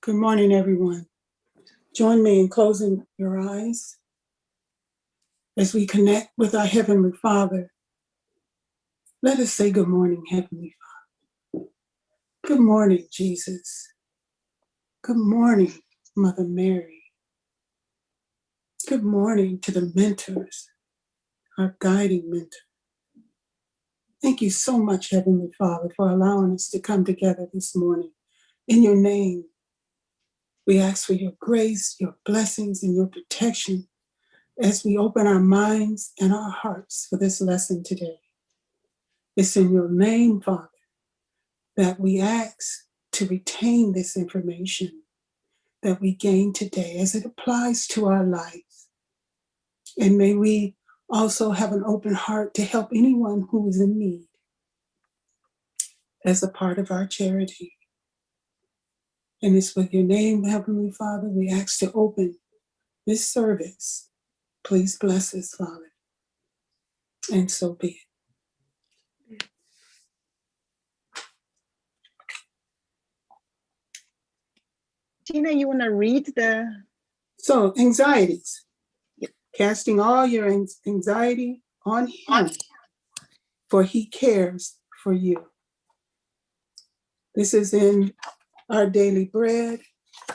Good morning, everyone. Join me in closing your eyes as we connect with our Heavenly Father. Let us say good morning, Heavenly Father. Good morning, Jesus. Good morning, Mother Mary. Good morning to the mentors, our guiding mentor. Thank you so much, Heavenly Father, for allowing us to come together this morning. In your name, we ask for your grace, your blessings, and your protection as we open our minds and our hearts for this lesson today. It's in your name, Father, that we ask to retain this information that we gain today as it applies to our lives. And may we also have an open heart to help anyone who is in need as a part of our charity. And it's with your name, Heavenly Father, we ask to open this service. Please bless us, Father. And so be it. Tina, you want to read the... So, anxieties. Yep. Casting all your anxiety on him, for he cares for you. This is in our daily bread,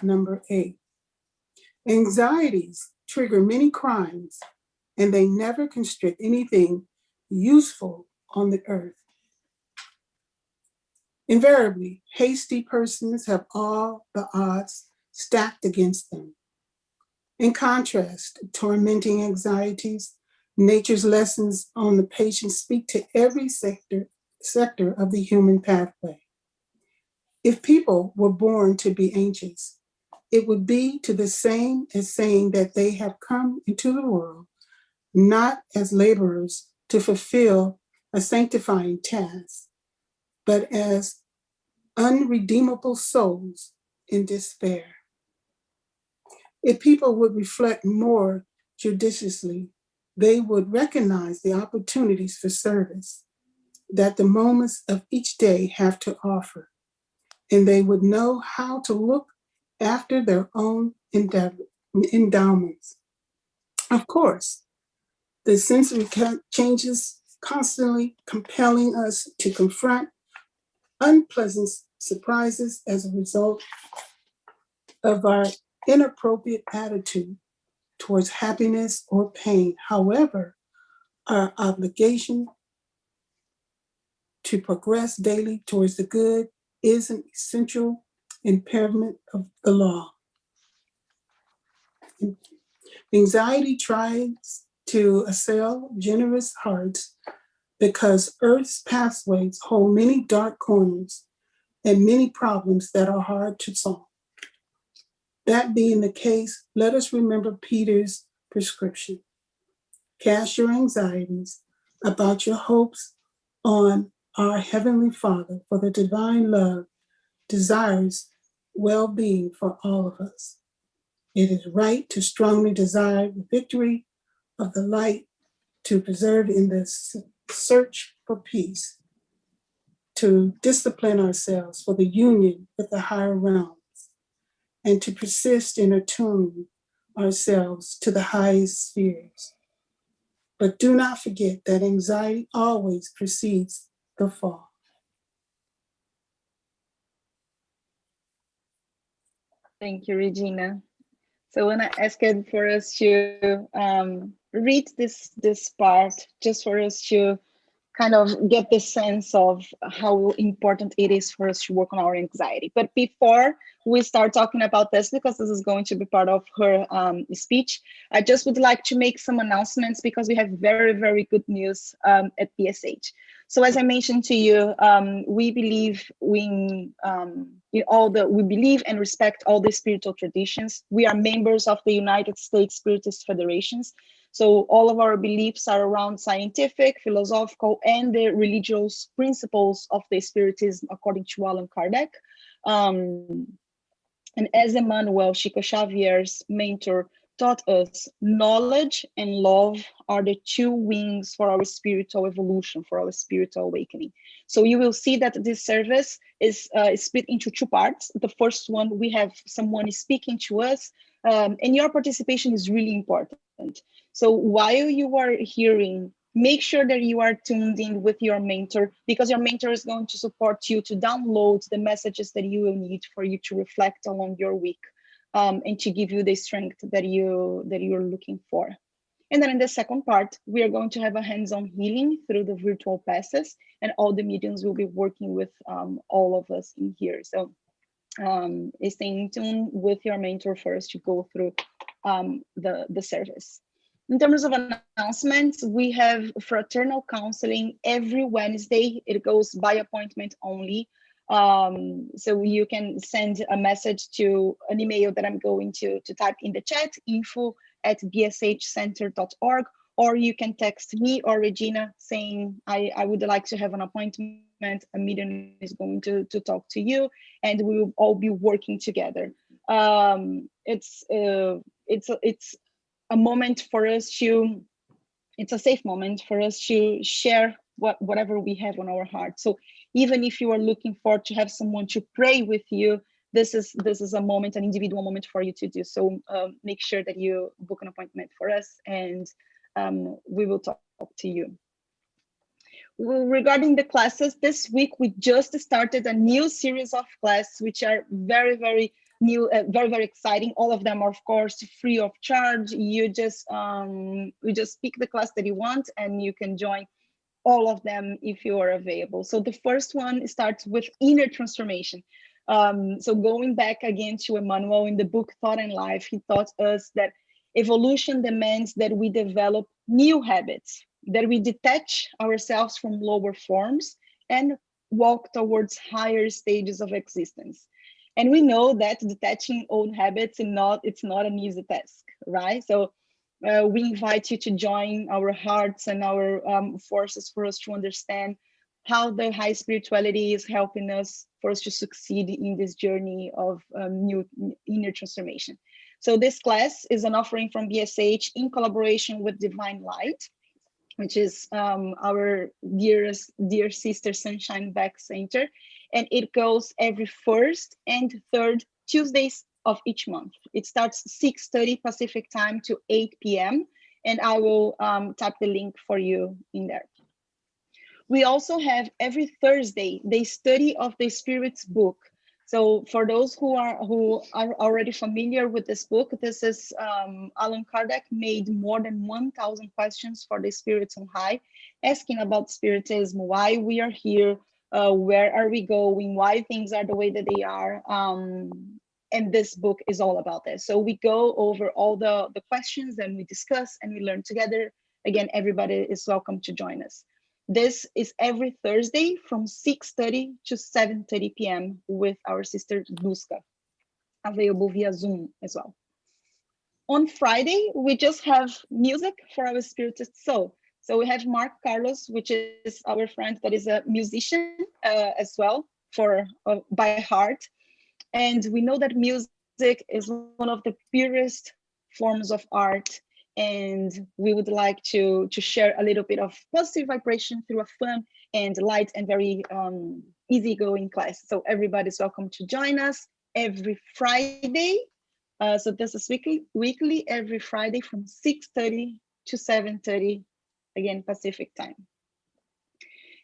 number 8. Anxieties trigger many crimes, and they never constrict anything useful on the earth. Invariably, hasty persons have all the odds stacked against them. In contrast, tormenting anxieties, nature's lessons on the patient speak to every sector of the human pathway. If people were born to be anxious, it would be to the same as saying that they have come into the world not as laborers to fulfill a sanctifying task, but as unredeemable souls in despair. If people would reflect more judiciously, they would recognize the opportunities for service that the moments of each day have to offer, and they would know how to look after their own endowments. Of course, the sensory changes constantly compelling us to confront unpleasant surprises as a result of our inappropriate attitude towards happiness or pain. However, our obligation to progress daily towards the good is an essential imperative of the law. Anxiety tries to assail generous hearts because Earth's pathways hold many dark corners and many problems that are hard to solve. That being the case, let us remember Peter's prescription. Cast your anxieties about your hopes on our Heavenly Father, for the divine love desires well-being for all of us. It is right to strongly desire the victory of the light, to preserve in the search for peace, to discipline ourselves for the union with the higher realms, and to persist in attuning ourselves to the highest spheres. But do not forget that anxiety always precedes the fall. Thank you, Regina. So when I asked for us to read this part, just for us to kind of get the sense of how important it is for us to work on our anxiety. But before we start talking about this, because this is going to be part of her speech, I just would like to make some announcements because we have very, very good news at BSH. So as I mentioned to you, we believe we believe and respect all the spiritual traditions. We are members of the United States Spiritist Federations. So all of our beliefs are around scientific, philosophical, and the religious principles of the Spiritism, according to Allan Kardec. And as Emmanuel Chico Xavier's mentor taught us knowledge and love are the two wings for our spiritual evolution, for our spiritual awakening. So you will see that this service is split into two parts. The first one, we have someone speaking to us, and your participation is really important. So while you are hearing, make sure that you are tuned in with your mentor, because your mentor is going to support you to download the messages that you will need for you to reflect along your week, and to give you the strength that you're looking for. And then in the second part, we are going to have a hands-on healing through the virtual passes, and all the mediums will be working with all of us in here. So stay in tune with your mentor first to go through the service. In terms of announcements, we have fraternal counseling every Wednesday. It goes by appointment only. So you can send a message to an email that I'm going to type in the chat, info@bshcenter.org, or you can text me or Regina saying, I would like to have an appointment. A medium is going to talk to you, and we will all be working together. It's a moment for us to, it's a safe moment for us to share whatever we have on our heart. So even if you are looking for to have someone to pray with you, this is a moment, an individual moment for you to do. So make sure that you book an appointment for us, and we will talk to you. Well, regarding the classes, this week we just started a new series of classes, which are very, very new, very, very exciting. All of them are, of course, free of charge. You just pick the class that you want, and you can join all of them if you are available. So the first one starts with inner transformation. So going back again to Emmanuel in the book Thought and Life, he taught us that evolution demands that we develop new habits, that we detach ourselves from lower forms and walk towards higher stages of existence. And we know that detaching old habits it's not an easy task, right? So we invite you to join our hearts and our forces for us to understand how the high spirituality is helping us for us to succeed in this journey of new inner transformation. So this class is an offering from BSH in collaboration with Divine Light, which is our dear sister Sunshine Back Center. And it goes every first and third Tuesdays of each month. It starts 6:30 Pacific time to 8 p.m. And I will type the link for you in there. We also have every Thursday, the study of the Spirit's book. So for those who are already familiar with this book, this is Allan Kardec made more than 1,000 questions for the spirits on high, asking about spiritism, why we are here, where are we going, why things are the way that they are. And this book is all about this. So we go over all the questions, and we discuss and we learn together. Again, everybody is welcome to join us. This is every Thursday from 6:30 to 7:30 p.m. with our sister Duska, available via Zoom as well. On Friday, we just have music for our spiritist soul. So we have Mark Carlos, which is our friend that is a musician as well by heart. And we know that music is one of the purest forms of art. And we would like to share a little bit of positive vibration through a fun and light and very easygoing class. So everybody's welcome to join us every Friday. So this is weekly every Friday from 6:30 to 7:30, again, Pacific time.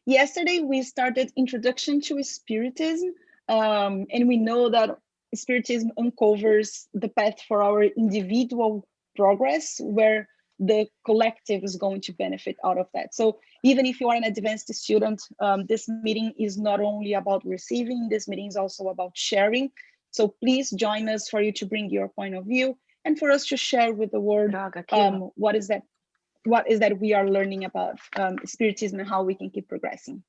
Yesterday, we started Introduction to Spiritism, and we know that Spiritism uncovers the path for our individual progress, where the collective is going to benefit out of that. So even if you are an advanced student, this meeting is not only about receiving, this meeting is also about sharing. So please join us for you to bring your point of view and for us to share with the world what is that we are learning about Spiritism and how we can keep progressing.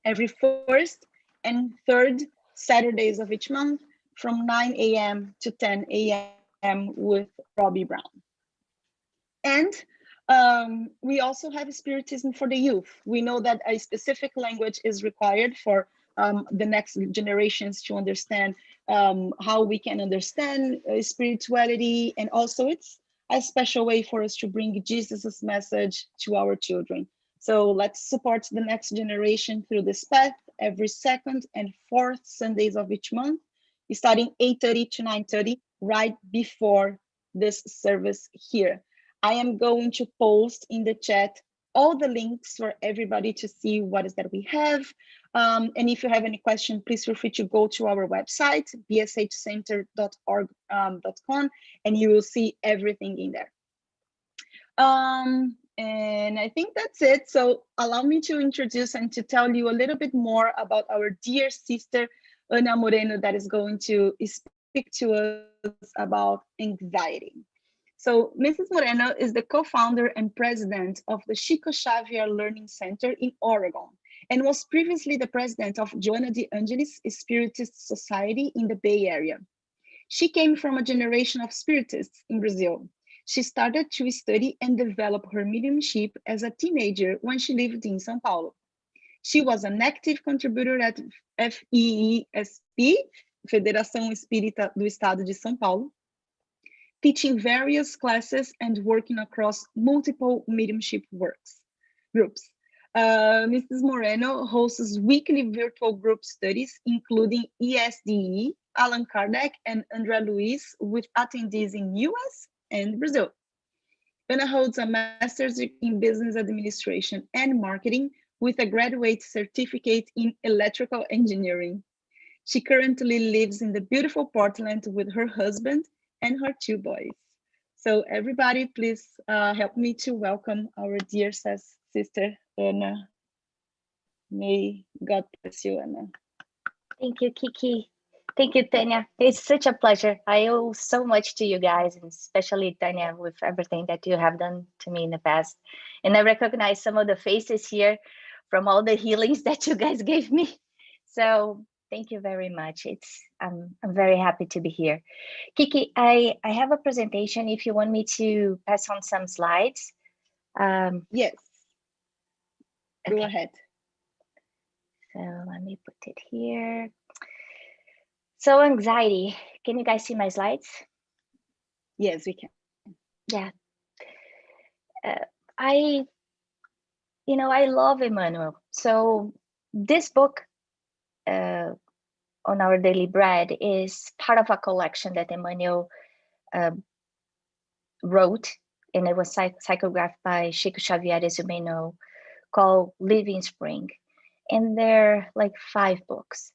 Every first and third Saturdays of each month from 9 a.m. to 10 a.m. with Robbie Brown. And we also have Spiritism for the youth. We know that a specific language is required for the next generations to understand how we can understand spirituality. And also it's a special way for us to bring Jesus' message to our children. So let's support the next generation through this path every second and fourth Sundays of each month, starting 8:30 to 9:30, right before this service here. I am going to post in the chat all the links for everybody to see what is that we have. And if you have any question, please feel free to go to our website, bshcenter.org.com, and you will see everything in there. And I think that's it. So allow me to introduce and to tell you a little bit more about our dear sister, Ana Moreno, that is going to speak to us about anxiety. So Mrs. Moreno is the co-founder and president of the Chico Xavier Learning Center in Oregon, and was previously the president of Joana de Angelis Spiritist Society in the Bay Area. She came from a generation of spiritists in Brazil. She started to study and develop her mediumship as a teenager when she lived in São Paulo. She was an active contributor at FEESP, Federação Espírita do Estado de São Paulo, teaching various classes and working across multiple mediumship groups. Mrs. Moreno hosts weekly virtual group studies, including ESDE, Allan Kardec, and André Luiz, with attendees in US and Brazil. Ana holds a master's in business administration and marketing with a graduate certificate in electrical engineering. She currently lives in the beautiful Portland with her husband and her 2 boys. So everybody, please help me to welcome our dear sister, Ana. May God bless you, Ana. Thank you, Kiki. Thank you, Tanya. It's such a pleasure. I owe so much to you guys, and especially Tanya, with everything that you have done to me in the past. And I recognize some of the faces here from all the healings that you guys gave me. So thank you very much. I'm very happy to be here. Kiki, I have a presentation if you want me to pass on some slides. Yes. Okay. Go ahead. So let me put it here. So anxiety, can you guys see my slides? Yes, we can. Yeah. I love Emmanuel. So this book on our daily bread is part of a collection that Emmanuel wrote, and it was psychographed by Chico Xavier, as you may know, called Living Spring. And they're like 5 books.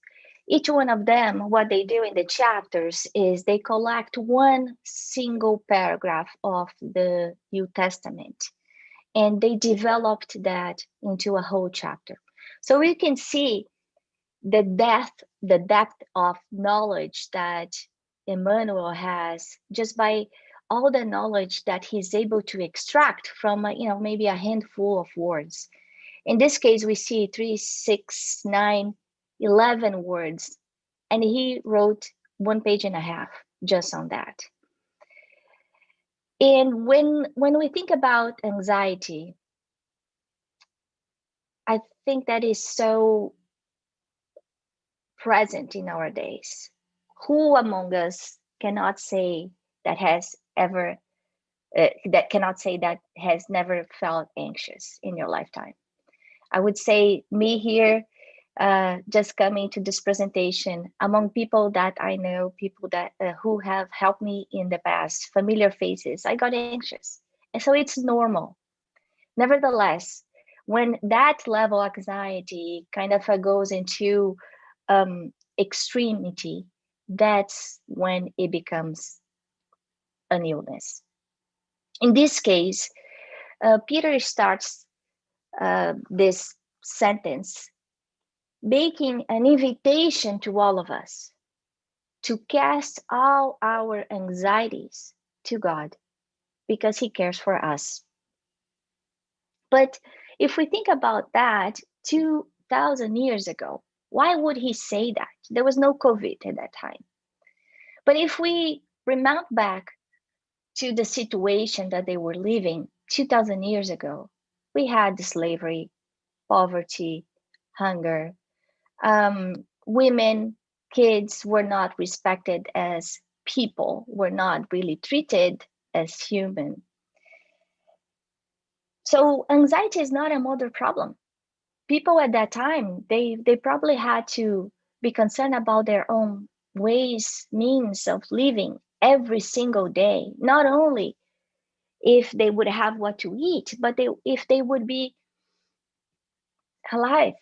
Each one of them, what they do in the chapters is they collect one single paragraph of the New Testament, and they developed that into a whole chapter. So you can see the depth of knowledge that Emmanuel has just by all the knowledge that he's able to extract from maybe a handful of words. In this case, we see 3, 6, 9, 11 words, and he wrote 1.5 pages just on that. And when we think about anxiety, I think that is so present in our days. Who among us cannot say that has never felt anxious in your lifetime? I would say me here, just coming to this presentation, among people that I know, people that who have helped me in the past, familiar faces, I got anxious. And so it's normal. Nevertheless, when that level of anxiety kind of goes into extremity, that's when it becomes an illness. In this case, Peter starts this sentence making an invitation to all of us to cast all our anxieties to God because he cares for us. But if we think about that 2,000 years ago, why would he say that? There was no COVID at that time. But if we remount back to the situation that they were living 2,000 years ago, we had slavery, poverty, hunger. Women, kids were not respected as people, were not really treated as human. So anxiety is not a modern problem. People at that time, they probably had to be concerned about their own ways, means of living every single day. Not only if they would have what to eat, but if they would be alive,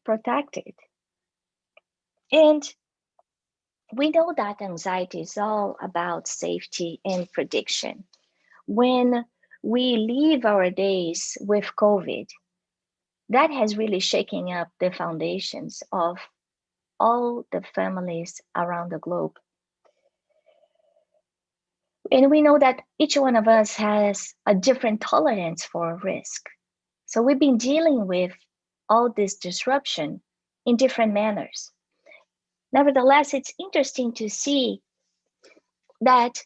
protected. And we know that anxiety is all about safety and prediction. When we live our days with COVID, that has really shaken up the foundations of all the families around the globe. And we know that each one of us has a different tolerance for risk. So we've been dealing with all this disruption in different manners. Nevertheless, it's interesting to see that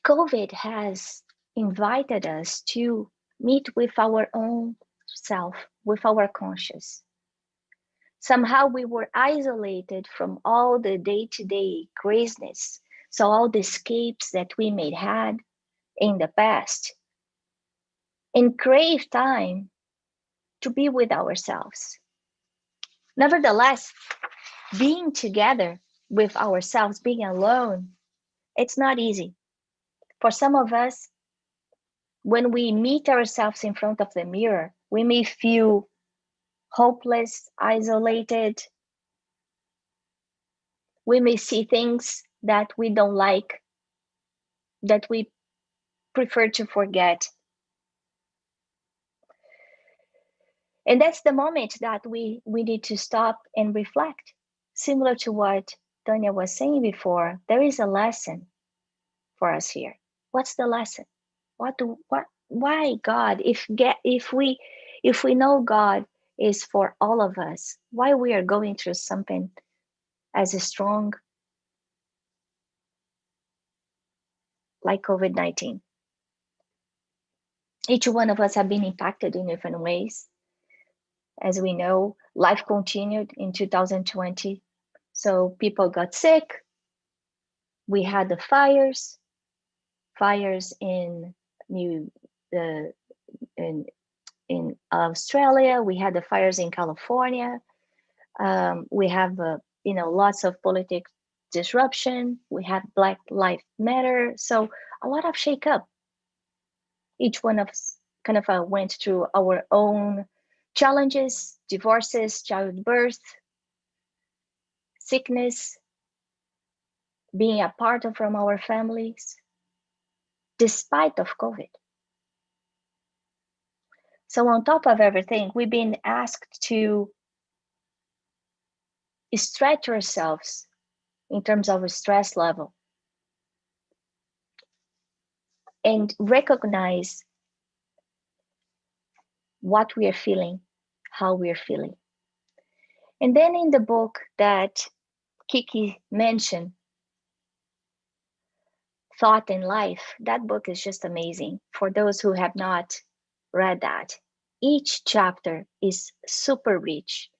COVID has invited us to meet with our own self, with our conscious. Somehow we were isolated from all the day-to-day craziness. So all the escapes that we may had in the past, and crave time to be with ourselves. Nevertheless, being together with ourselves, being alone, it's not easy. For some of us, when we meet ourselves in front of the mirror, we may feel hopeless, isolated. We may see things that we don't like, that we prefer to forget. And that's the moment that we need to stop and reflect. Similar to what Tanya was saying before, there is a lesson for us here. What's the lesson? Why God? If we know God is for all of us, why we are going through something as strong like COVID-19? Each one of us have been impacted in different ways. As we know, life continued in 2020. So people got sick. We had the fires in in Australia. We had the fires in California. We have lots of political disruption. We had Black Lives Matter. So a lot of shakeup. Each one of us kind of went through our own challenges, divorces, childbirth, sickness, being apart from our families, despite of COVID. So on top of everything, we've been asked to stretch ourselves in terms of a stress level and recognize what we are feeling, how we are feeling. And then in the book that Kiki mentioned, Thought in Life, that book is just amazing. For those who have not read that, each chapter is super rich.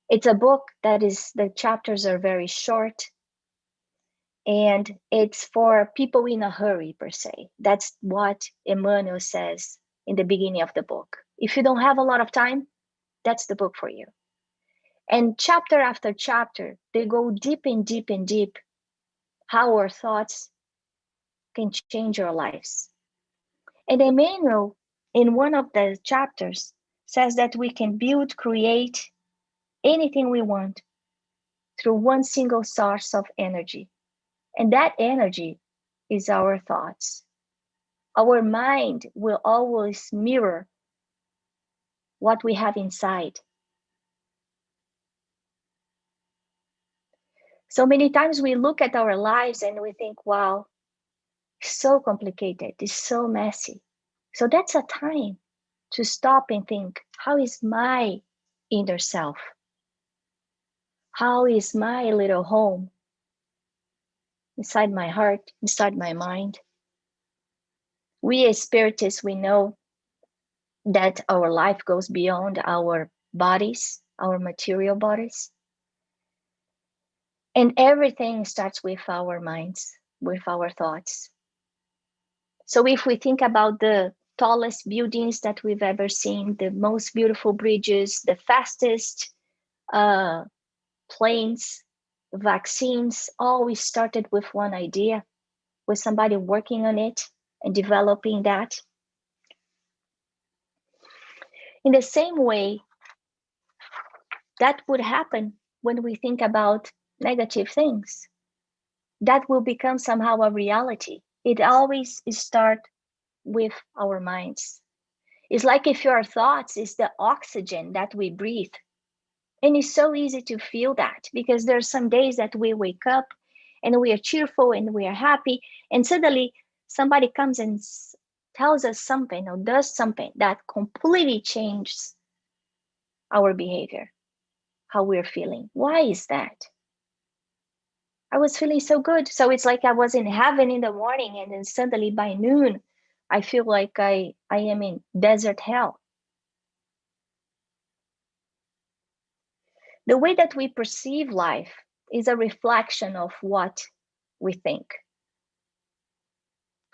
It's a book that the chapters are very short, and it's for people in a hurry, per se. That's what Emmanuel says in the beginning of the book. If you don't have a lot of time, that's the book for you. And chapter after chapter, they go deep and deep and deep how our thoughts can change our lives. And Emmanuel, in one of the chapters, says that we can build, create anything we want through one single source of energy. And that energy is our thoughts. Our mind will always mirror what we have inside. So many times we look at our lives and we think, wow, it's so complicated, it's so messy. So that's a time to stop and think, how is my inner self? How is my little home inside my heart, inside my mind? We as spiritists, we know that our life goes beyond our bodies, our material bodies. And everything starts with our minds. with our thoughts. So if we think about the tallest buildings that we've ever seen, the most beautiful bridges, the fastest planes, vaccines, always started with one idea, with somebody working on it and developing that. In the same way, that would happen when we think about negative things. That will become somehow a reality. It always starts with our minds. It's like if your thoughts is the oxygen that we breathe. And it's so easy to feel that because there are some days that we wake up and we are cheerful and we are happy, and suddenly somebody comes and tells us something or does something that completely changes our behavior, how we're feeling. Why is that? I was feeling so good. So it's like I was in heaven in the morning, and then suddenly by noon, I feel like I am in desert hell. The way that we perceive life is a reflection of what we think.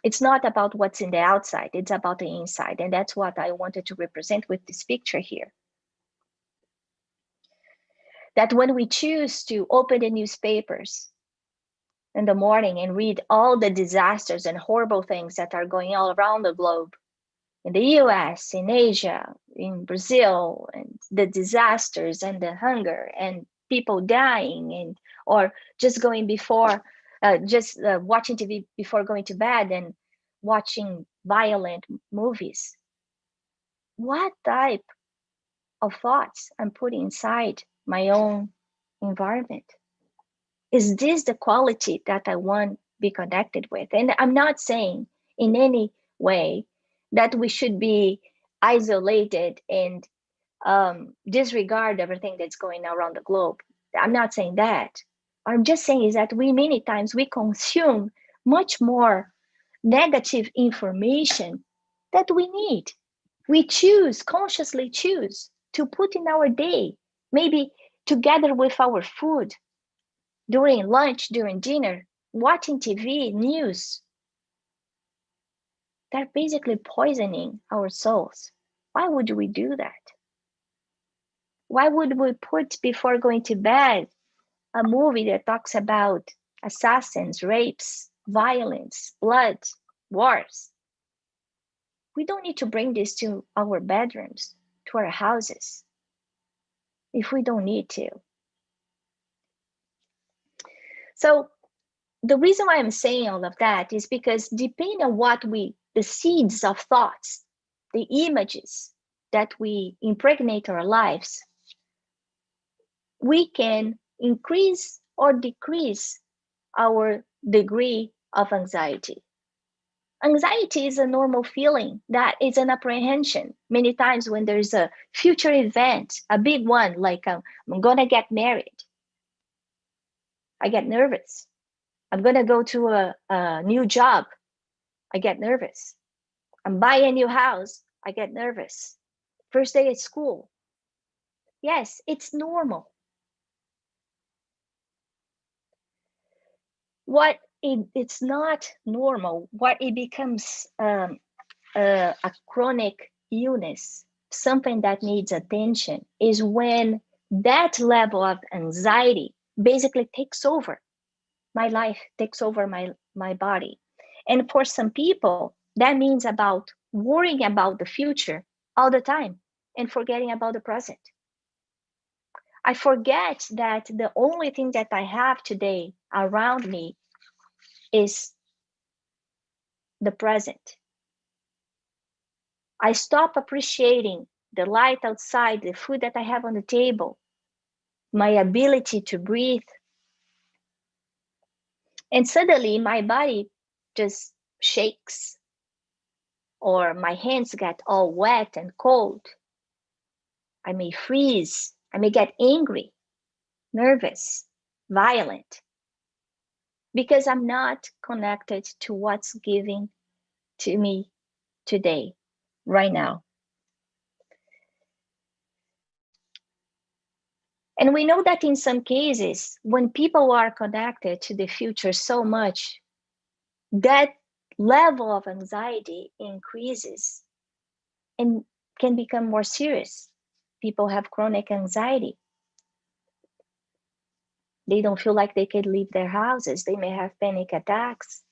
It's not about what's in the outside, it's about the inside. And that's what I wanted to represent with this picture here. That when we choose to open the newspapers in the morning and read all the disasters and horrible things that are going all around the globe, in the US, in Asia, in Brazil, and the disasters and the hunger and people dying, and or just going before, watching TV before going to bed and watching violent movies. What type of thoughts I'm putting inside my own environment? Is this the quality that I want to be connected with? And I'm not saying in any way that we should be isolated and disregard everything that's going around the globe. I'm not saying that. What I'm just saying is that we many times we consume much more negative information that we need. We consciously choose to put in our day, maybe together with our food, during lunch, during dinner, watching TV, news. They're basically poisoning our souls. Why would we do that? Why would we put before going to bed a movie that talks about assassins, rapes, violence, blood, wars? We don't need to bring this to our bedrooms, to our houses, if we don't need to. So the reason why I'm saying all of that is because depending on the seeds of thoughts, the images that we impregnate our lives, we can increase or decrease our degree of anxiety. Anxiety is a normal feeling that is an apprehension. Many times when there's a future event, a big one, like I'm gonna get married, I get nervous. I'm gonna go to a new job, I get nervous. I'm buying a new house, I get nervous. First day at school. Yes, it's normal. It's not normal, what it becomes a chronic illness, something that needs attention, is when that level of anxiety basically takes over my life, takes over my body. And for some people, that means about worrying about the future all the time and forgetting about the present. I forget that the only thing that I have today around me is the present. I stop appreciating the light outside, the food that I have on the table, my ability to breathe. And suddenly my body just shakes, or my hands get all wet and cold. I may freeze. I may get angry, nervous, violent, because I'm not connected to what's giving to me today, right now. And we know that in some cases, when people are connected to the future so much, that level of anxiety increases and can become more serious. People have chronic anxiety. They don't feel like they can leave their houses. They may have panic attacks.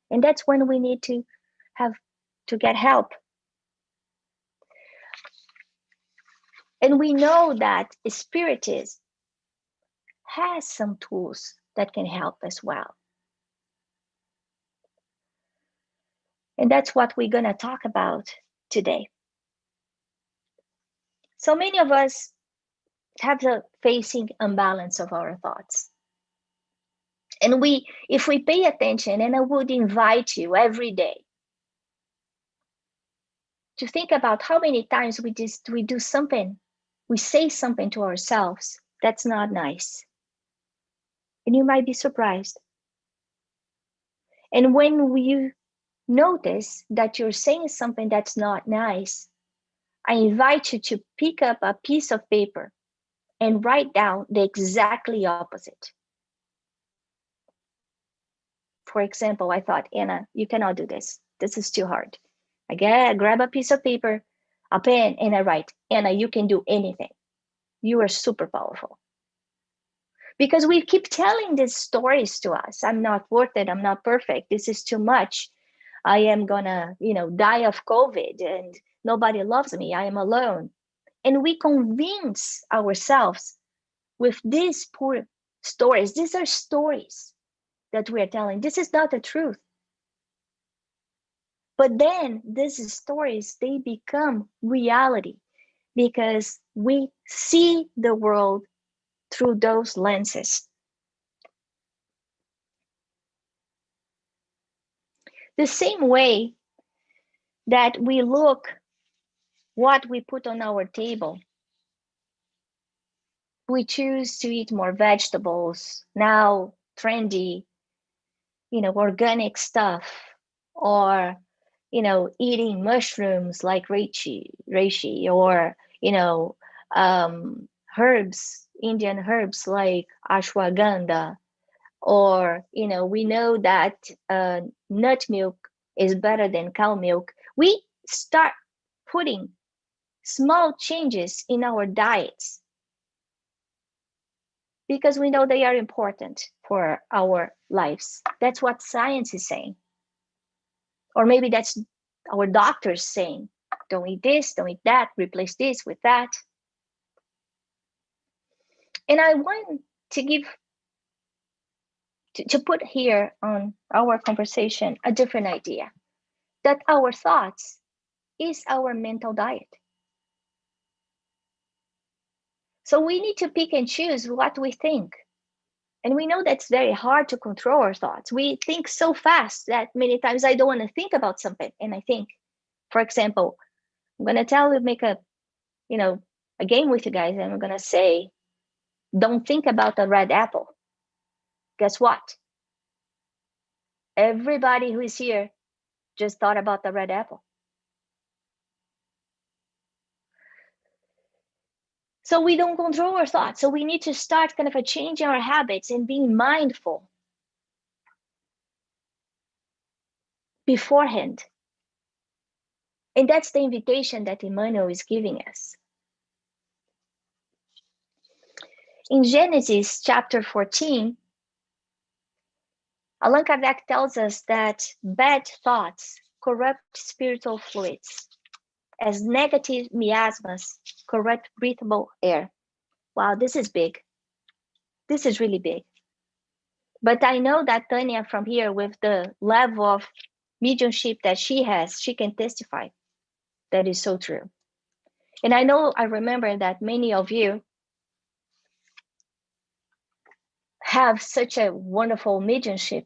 And that's when we need to have to get help. And we know that spiritism has some tools that can help as well. And that's what we're going to talk about today. So many of us have the facing imbalance of our thoughts. And if we pay attention, and I would invite you every day to think about how many times we do something, we say something to ourselves that's not nice. And you might be surprised. And when you notice that you're saying something that's not nice, I invite you to pick up a piece of paper and write down the exactly opposite. For example, I thought, Anna, you cannot do this. This is too hard. I grab a piece of paper, a pen, and I write, Anna, you can do anything. You are super powerful. Because we keep telling these stories to us. I'm not worth it. I'm not perfect. This is too much. I am gonna, die of COVID and nobody loves me. I am alone. And we convince ourselves with these poor stories. These are stories that we are telling. This is not the truth. But then these stories, they become reality because we see the world through those lenses. The same way that we look what we put on our table. We choose to eat more vegetables, now trendy, organic stuff, or, eating mushrooms like reishi, or, herbs, Indian herbs like ashwagandha, or, we know that nut milk is better than cow milk. We start putting small changes in our diets because we know they are important for our lives. That's what science is saying. Or maybe that's our doctors saying, don't eat this, don't eat that, replace this with that. And I want to to put here on our conversation a different idea, that our thoughts is our mental diet. So we need to pick and choose what we think. And we know that's very hard to control our thoughts. We think so fast that many times I don't want to think about something. And I think, for example, I'm going to make a game with you guys. And I'm going to say, don't think about a red apple. Guess what? Everybody who is here just thought about the red apple. So we don't control our thoughts. So we need to start kind of changing our habits and being mindful beforehand. And that's the invitation that Emmanuel is giving us. In Genesis chapter 14, Allan Kardec tells us that bad thoughts corrupt spiritual fluids, as negative miasmas corrupt breathable air. Wow, this is big. This is really big. But I know that Tanya from here, with the level of mediumship that she has, she can testify that is so true. And I remember that many of you have such a wonderful mediumship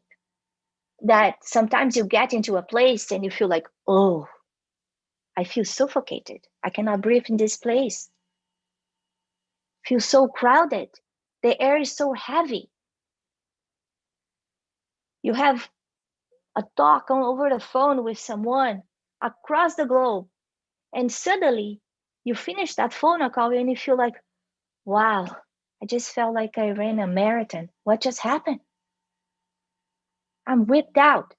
that sometimes you get into a place and you feel like, oh, I feel suffocated. I cannot breathe in this place. Feel so crowded. The air is so heavy. You have a talk over the phone with someone across the globe, and suddenly you finish that phone call and you feel like, wow, I just felt like I ran a marathon. What just happened? I'm whipped out.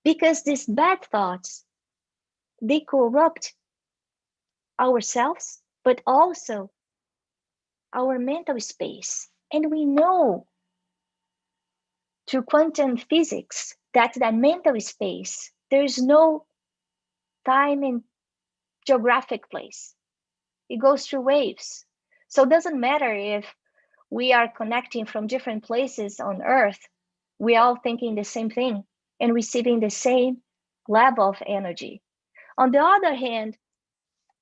because these bad thoughts, they corrupt ourselves, but also our mental space. And we know through quantum physics that mental space, there's no time and geographic place. It goes through waves. So it doesn't matter if we are connecting from different places on Earth, we all thinking the same thing and receiving the same level of energy. On the other hand,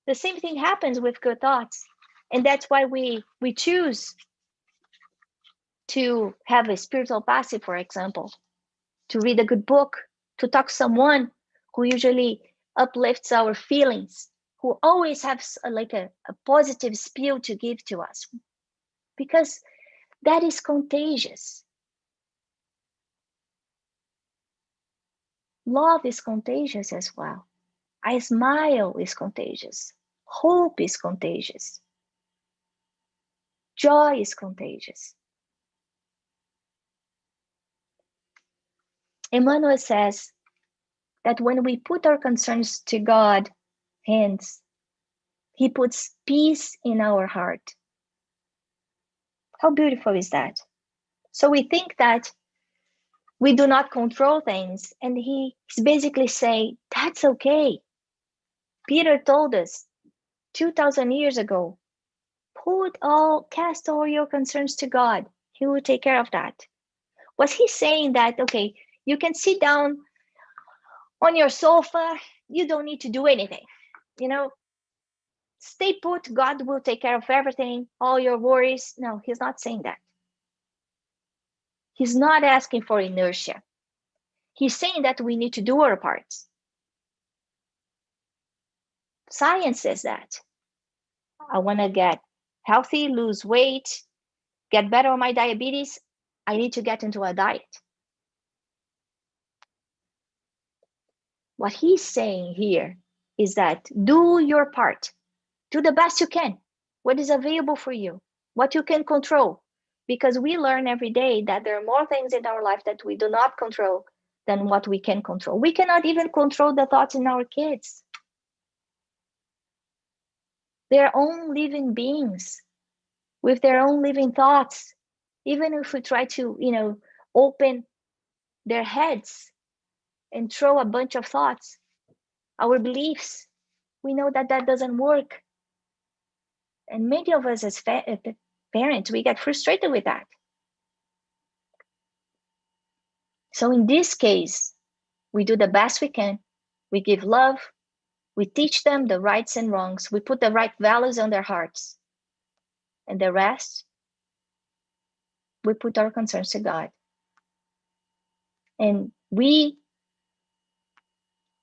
the same thing happens with good thoughts. And that's why we choose to have a spiritual passive, for example, to read a good book, to talk to someone who usually uplifts our feelings, who always has a positive spiel to give to us, because that is contagious. Love is contagious as well. A smile is contagious. Hope is contagious. Joy is contagious. Emmanuel says that when we put our concerns to God's hands, He puts peace in our heart. How beautiful is that? So we think that we do not control things, and he's basically saying, that's okay. Peter told us 2,000 years ago, cast all your concerns to God. He will take care of that. Was he saying that, okay, you can sit down on your sofa, you don't need to do anything, stay put, God will take care of everything, all your worries? No, he's not saying that. He's not asking for inertia. He's saying that we need to do our parts. Science says that. I want to get healthy, lose weight, get better on my diabetes. I need to get into a diet. What he's saying here is that do your part. Do the best you can. What is available for you, what you can control. Because we learn every day that there are more things in our life that we do not control than what we can control. We cannot even control the thoughts in our kids. Their own living beings with their own living thoughts. Even if we try to, open their heads and throw a bunch of thoughts, our beliefs, we know that doesn't work. And many of us as parents, we get frustrated with that. So in this case, we do the best we can. We give love. We teach them the rights and wrongs. We put the right values on their hearts. And the rest, we put our concerns to God. And we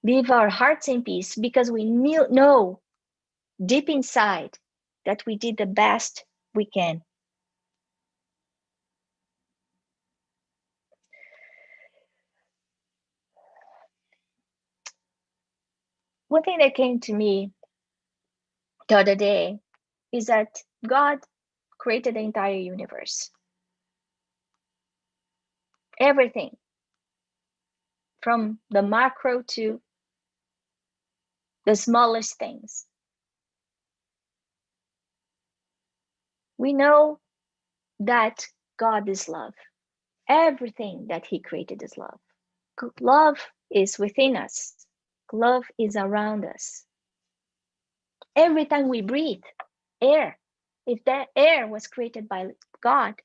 leave our hearts in peace because we know deep inside that we did the best we can. One thing that came to me the other day is that God created the entire universe. Everything, from the macro to the smallest things. We know that God is love. Everything that He created is love. Love is within us. Love is around us. Every time we breathe air, if that air was created by God,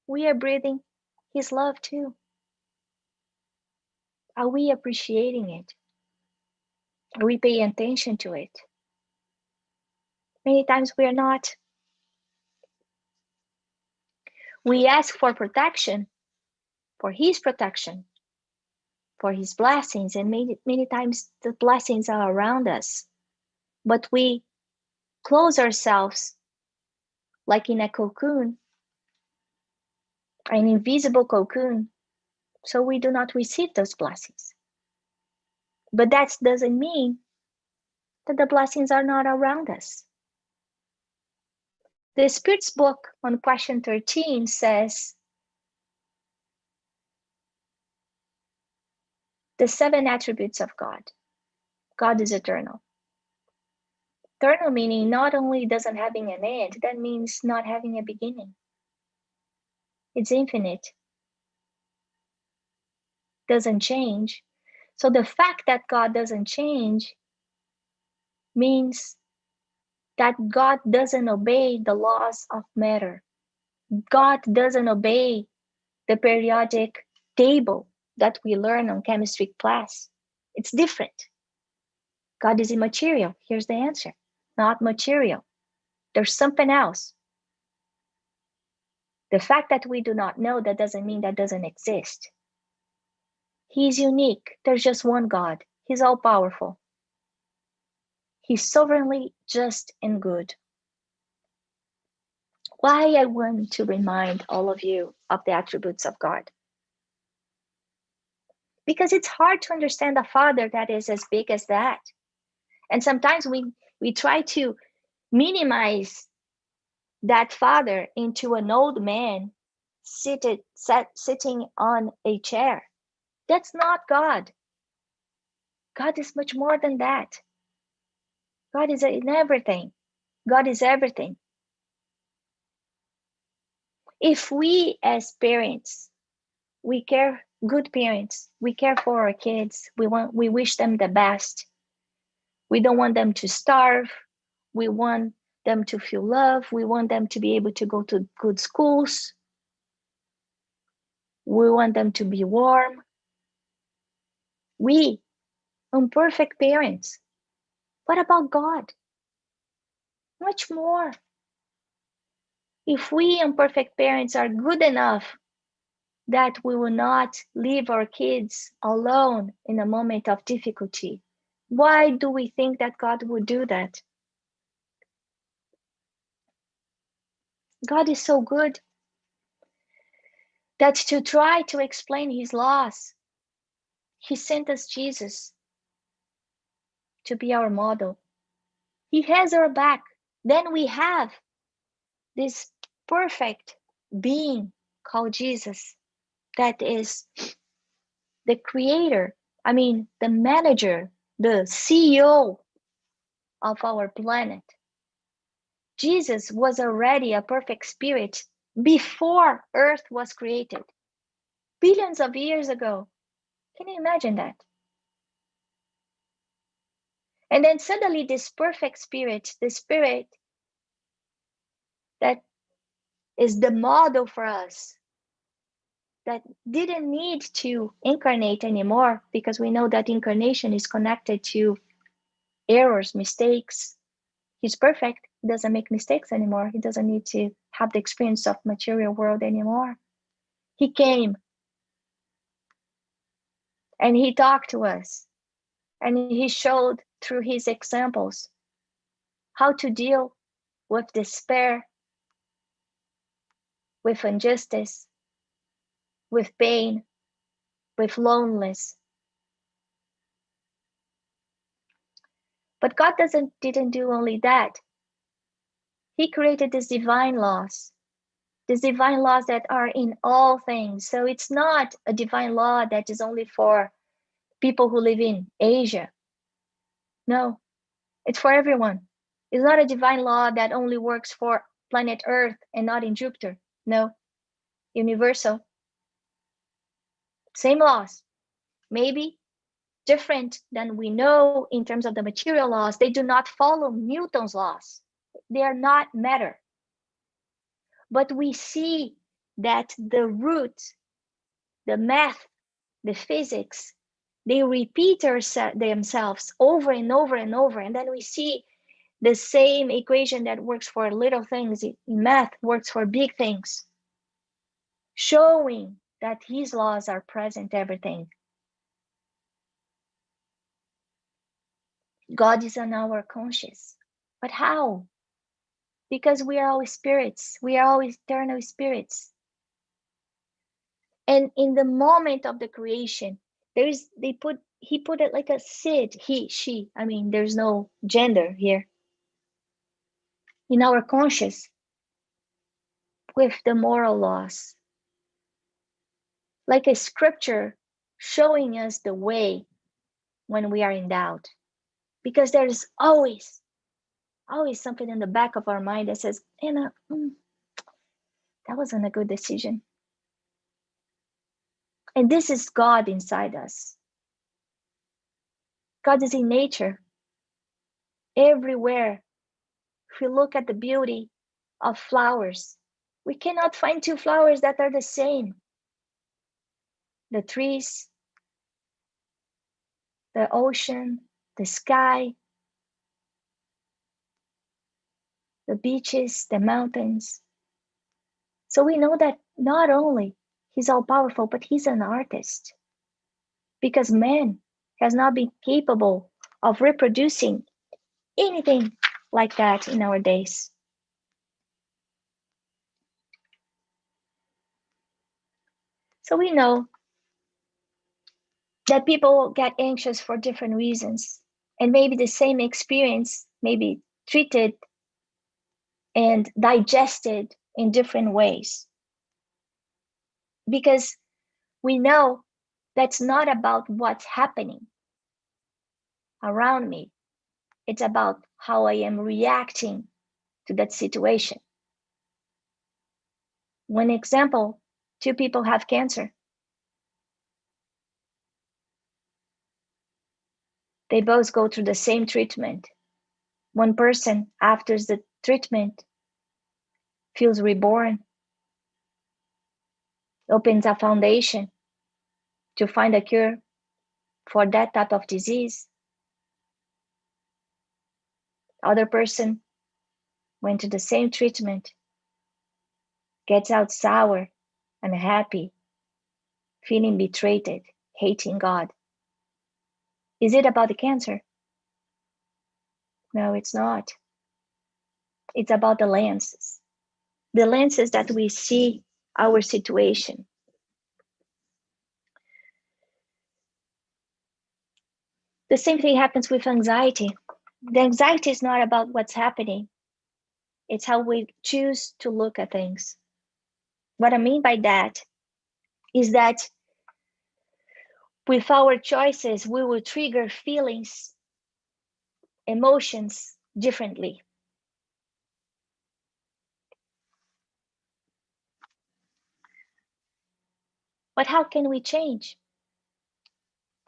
we are breathing His love too. Are we appreciating it? Are we paying attention to it? Many times we are not. We ask for protection, for His protection, for His blessings, and many times the blessings are around us. But we close ourselves like in a cocoon, an invisible cocoon, so we do not receive those blessings. But that doesn't mean that the blessings are not around us. The Spirit's book on question 13 says, the 7 attributes of God. God is eternal. Eternal meaning not only doesn't having an end, that means not having a beginning. It's infinite, doesn't change. So the fact that God doesn't change means that God doesn't obey the laws of matter. God doesn't obey the periodic table that we learn on chemistry class. It's different. God is immaterial. Here's the answer. Not material. There's something else. The fact that we do not know, that doesn't mean that doesn't exist. He's unique. There's just one God. He's all powerful. He's sovereignly just and good. Why I want to remind all of you of the attributes of God? Because it's hard to understand a Father that is as big as that. And sometimes we try to minimize that Father into an old man sitting on a chair. That's not God. God is much more than that. God is in everything. God is everything. If we as parents, good parents, we care for our kids, we wish them the best. We don't want them to starve. We want them to feel love. We want them to be able to go to good schools. We want them to be warm. We, imperfect parents. What about God? Much more. If we imperfect parents are good enough that we will not leave our kids alone in a moment of difficulty, why do we think that God would do that? God is so good that to try to explain his laws, he sent us Jesus to be our model. He has our back. Then we have this perfect being called Jesus that is the creator, the manager, the CEO of our planet. Jesus was already a perfect spirit before Earth was created, billions of years ago. Can you imagine that? And then suddenly this perfect spirit, the spirit that is the model for us, that didn't need to incarnate anymore, because we know that incarnation is connected to errors, mistakes. He's perfect. He doesn't make mistakes anymore. He doesn't need to have the experience of material world anymore. He came and he talked to us, and he showed through his examples how to deal with despair, with injustice, with pain, with loneliness. But God didn't do only that. He created these divine laws that are in all things. So it's not a divine law that is only for people who live in Asia. No, it's for everyone. It's not a divine law that only works for planet Earth and not in Jupiter. No, universal. Same laws, maybe different than we know in terms of the material laws. They do not follow Newton's laws. They are not matter. But we see that the root, the math, the physics, they repeat themselves over and over and over. And then we see the same equation that works for little things in math works for big things, showing that his laws are present everything. God is on our conscious. But how? Because we are all spirits. We are all eternal spirits. And in the moment of the creation, he put it like a seed, he, she. There's no gender here. In our conscious, with the moral laws. Like a scripture showing us the way when we are in doubt. Because there is always something in the back of our mind that says, Anna, that wasn't a good decision. And this is God inside us. God is in nature, everywhere. If we look at the beauty of flowers, we cannot find two flowers that are the same. The trees, the ocean, the sky, the beaches, the mountains. So we know that not only He's all powerful, but He's an artist. Because man has not been capable of reproducing anything like that in our days. So we know that people get anxious for different reasons, and maybe the same experience may be treated and digested in different ways. Because we know that's not about what's happening around me. It's about how I am reacting to that situation. One example, two people have cancer. They both go through the same treatment. One person, after the treatment, feels reborn, opens a foundation to find a cure for that type of disease. Other person went to the same treatment, gets out sour, unhappy, feeling betrayed, hating God. Is it about the cancer? No, it's not. It's about the lenses that we see our situation. The same thing happens with anxiety. The anxiety is not about what's happening. It's how we choose to look at things. What I mean by that is that with our choices, we will trigger feelings, emotions differently. But how can we change?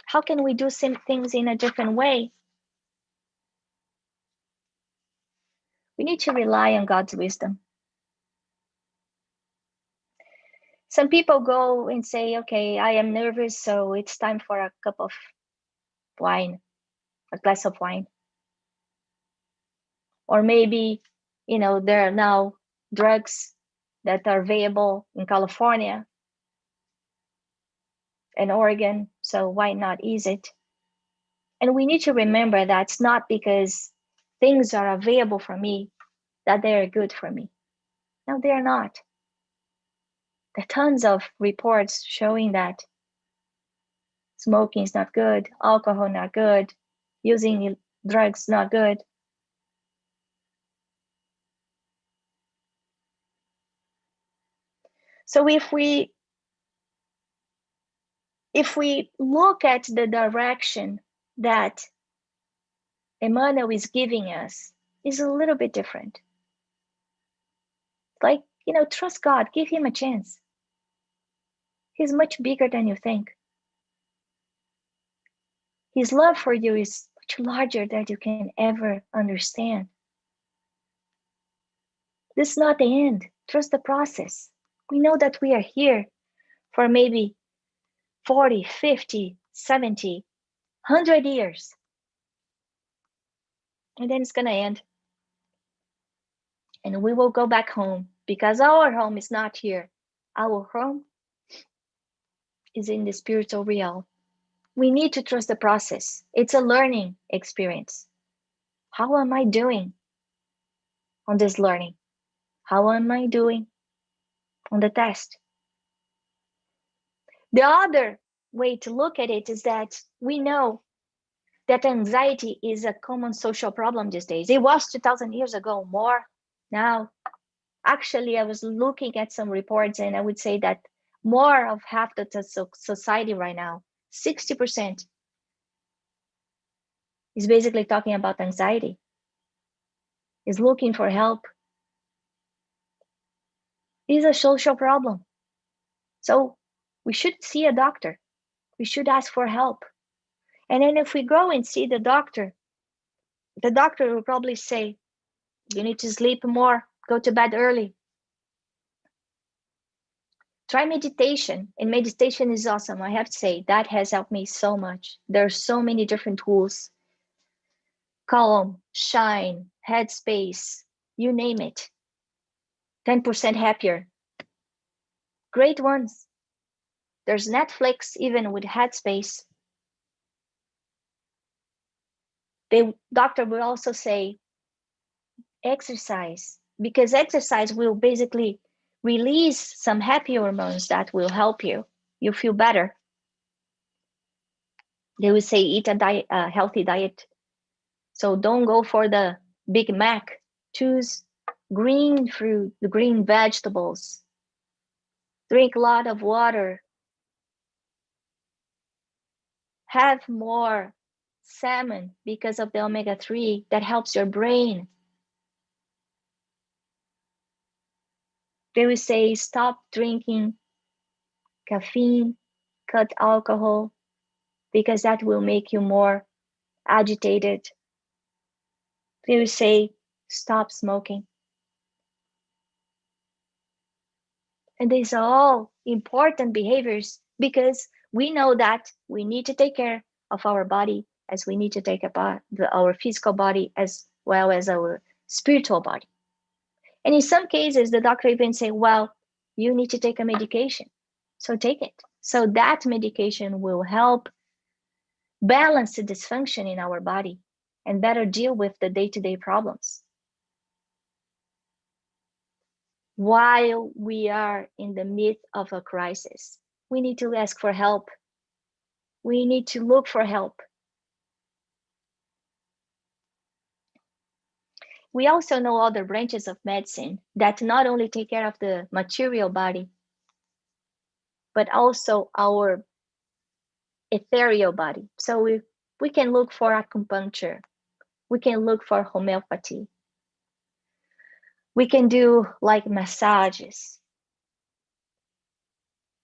How can we do some things in a different way? We need to rely on God's wisdom. Some people go and say, okay, I am nervous, so it's time for a cup of wine, a glass of wine. Or maybe, there are now drugs that are available in California and Oregon, so why not use it? And we need to remember that it's not because things are available for me that they're good for me. No, they are not. There are tons of reports showing that smoking is not good, alcohol not good, using drugs not good. So if we look at the direction that Emmanuel is giving us, is a little bit different. Like, trust God, give Him a chance. He's much bigger than you think. His love for you is much larger than you can ever understand. This is not the end. Trust the process. We know that we are here for maybe 40, 50, 70, 100 years. And then it's going to end. And we will go back home because our home is not here. Our home is in the spiritual realm. We need to trust the process. It's a learning experience. How am I doing on this learning? How am I doing on the test? The other way to look at it is that we know that anxiety is a common social problem these days. It was 2,000 years ago, more now. Actually, I was looking at some reports and I would say that more of half the society right now 60% is basically talking about anxiety, is looking for help, is a social problem. So we should see a doctor. We should ask for help. And then if we go and see the doctor will probably say, you need to sleep more, go to bed early. Try meditation. And meditation is awesome. I have to say, that has helped me so much. There are so many different tools. Calm, Shine, Headspace, you name it. 10% happier. Great ones. There's Netflix, even with Headspace. The doctor will also say, exercise, because exercise will basically release some happy hormones that will help you. You feel better. They will say, eat a healthy diet. So don't go for the Big Mac. Choose green fruit, the green vegetables. Drink a lot of water. Have more salmon because of the omega-3 that helps your brain. They will say, stop drinking caffeine, cut alcohol, because that will make you more agitated. They will say, stop smoking. And these are all important behaviors because we know that we need to take care of our body as we need to take about our physical body as well as our spiritual body. And in some cases, the doctor even say, well, you need to take a medication. So take it. So that medication will help balance the dysfunction in our body and better deal with the day-to-day problems. While we are in the midst of a crisis, we need to ask for help. We need to look for help. We also know other branches of medicine that not only take care of the material body, but also our ethereal body. So we can look for acupuncture. We can look for homeopathy. We can do like massages,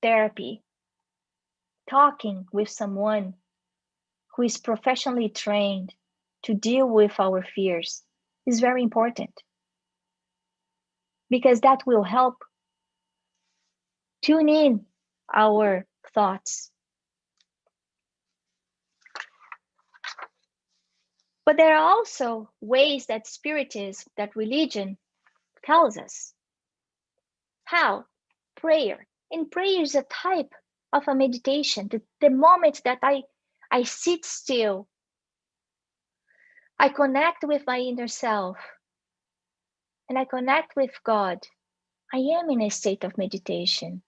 therapy, talking with someone who is professionally trained to deal with our fears is very important because that will help tune in our thoughts. But there are also ways that spiritism, that religion tells us. How? Prayer. And prayer is a type of a meditation. The moment that I sit still, I connect with my inner self, and I connect with God, I am in a state of meditation.